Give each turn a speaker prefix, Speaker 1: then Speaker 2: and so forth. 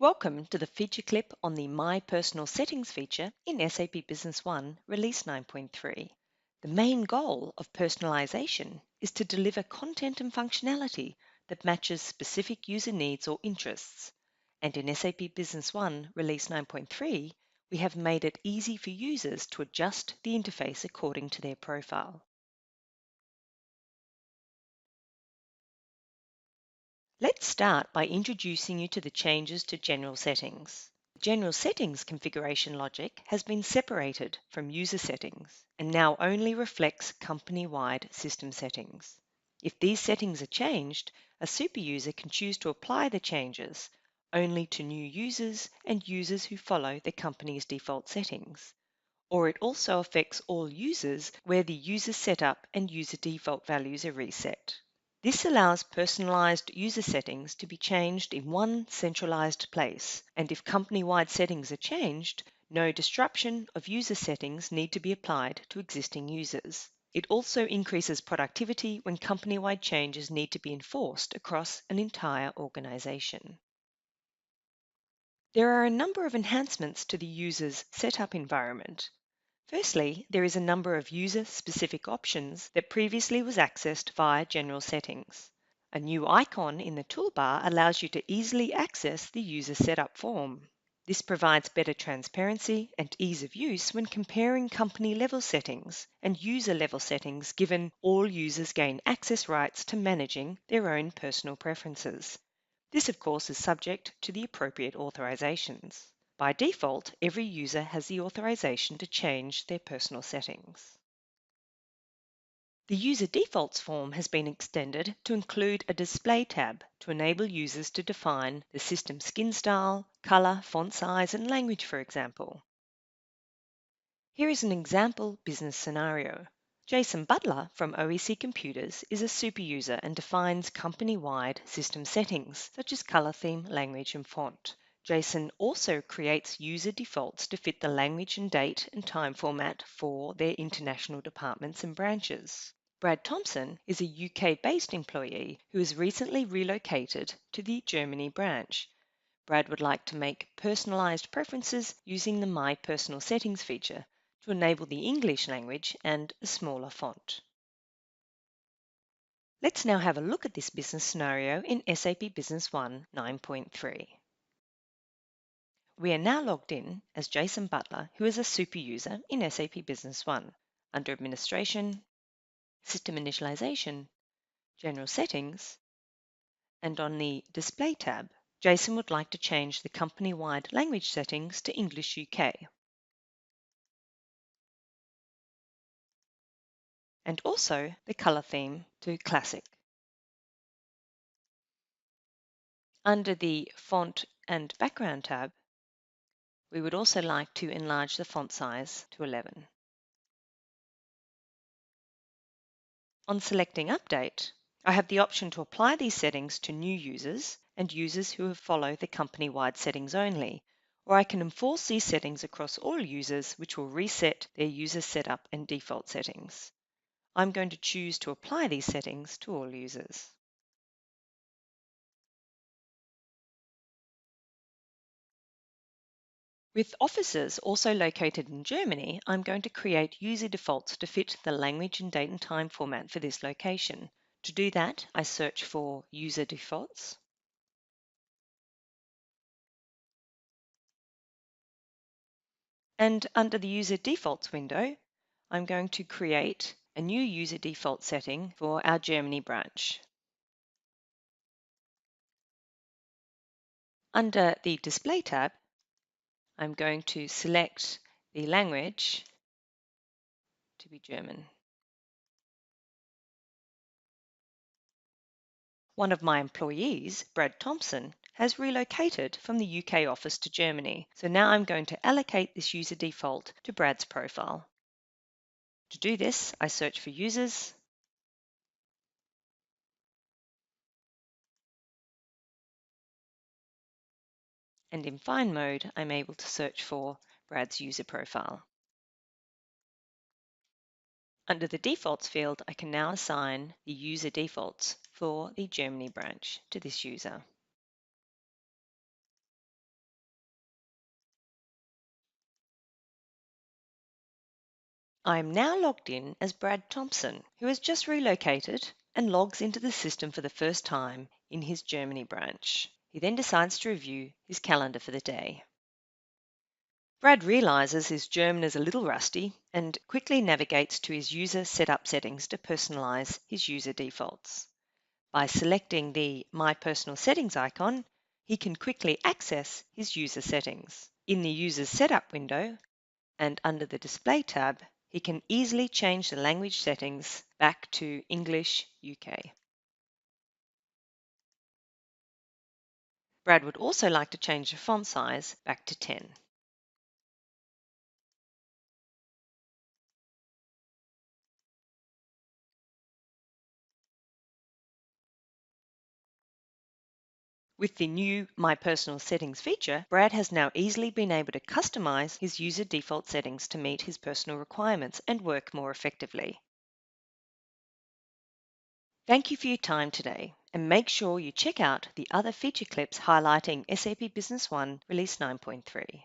Speaker 1: Welcome to the feature clip on the My Personal Settings feature in SAP Business One, Release 9.3. The main goal of personalization is to deliver content and functionality that matches specific user needs or interests. And in SAP Business One, Release 9.3, we have made it easy for users to adjust the interface according to their profile. Let's start by introducing you to the changes to General Settings. General Settings configuration logic has been separated from user settings and now only reflects company-wide system settings. If these settings are changed, a super user can choose to apply the changes only to new users and users who follow the company's default settings. Or it also affects all users where the user setup and user default values are reset. This allows personalized user settings to be changed in one centralized place, and if company-wide settings are changed, no disruption of user settings need to be applied to existing users. It also increases productivity when company-wide changes need to be enforced across an entire organization. There are a number of enhancements to the user's setup environment. Firstly, there is a number of user-specific options that previously was accessed via General Settings. A new icon in the toolbar allows you to easily access the user setup form. This provides better transparency and ease of use when comparing company-level settings and user-level settings, given all users gain access rights to managing their own personal preferences. This, of course, is subject to the appropriate authorizations. By default, every user has the authorization to change their personal settings. The User Defaults form has been extended to include a Display tab to enable users to define the system skin style, color, font size, and language, for example. Here is an example business scenario. Jason Butler from OEC Computers is a super user and defines company-wide system settings, such as color theme, language, and font. Jason also creates user defaults to fit the language and date and time format for their international departments and branches. Brad Thompson is a UK-based employee who has recently relocated to the Germany branch. Brad would like to make personalized preferences using the My Personal Settings feature to enable the English language and a smaller font. Let's now have a look at this business scenario in SAP Business One 9.3. We are now logged in as Jason Butler, who is a super user in SAP Business One. Under Administration, System Initialization, General Settings, and on the Display tab, Jason would like to change the company-wide language settings to English UK. And also the color theme to Classic. Under the Font and Background tab, we would also like to enlarge the font size to 11. On selecting Update, I have the option to apply these settings to new users and users who have followed the company-wide settings only, or I can enforce these settings across all users, which will reset their user setup and default settings. I'm going to choose to apply these settings to all users. With offices also located in Germany, I'm going to create user defaults to fit the language and date and time format for this location. To do that, I search for user defaults. And under the user defaults window, I'm going to create a new user default setting for our Germany branch. Under the Display tab, I'm going to select the language to be German. One of my employees, Brad Thompson, has relocated from the UK office to Germany, so now I'm going to allocate this user default to Brad's profile. To do this, I search for users, and in Find mode, I'm able to search for Brad's user profile. Under the Defaults field, I can now assign the user defaults for the Germany branch to this user. I am now logged in as Brad Thompson, who has just relocated and logs into the system for the first time in his Germany branch. He then decides to review his calendar for the day. Brad realizes his German is a little rusty and quickly navigates to his user setup settings to personalize his user defaults. By selecting the My Personal Settings icon, he can quickly access his user settings. In the User Setup window and under the Display tab, he can easily change the language settings back to English UK. Brad would also like to change the font size back to 10. With the new My Personal Settings feature, Brad has now easily been able to customize his user default settings to meet his personal requirements and work more effectively. Thank you for your time today, and make sure you check out the other feature clips highlighting SAP Business One Release 9.3.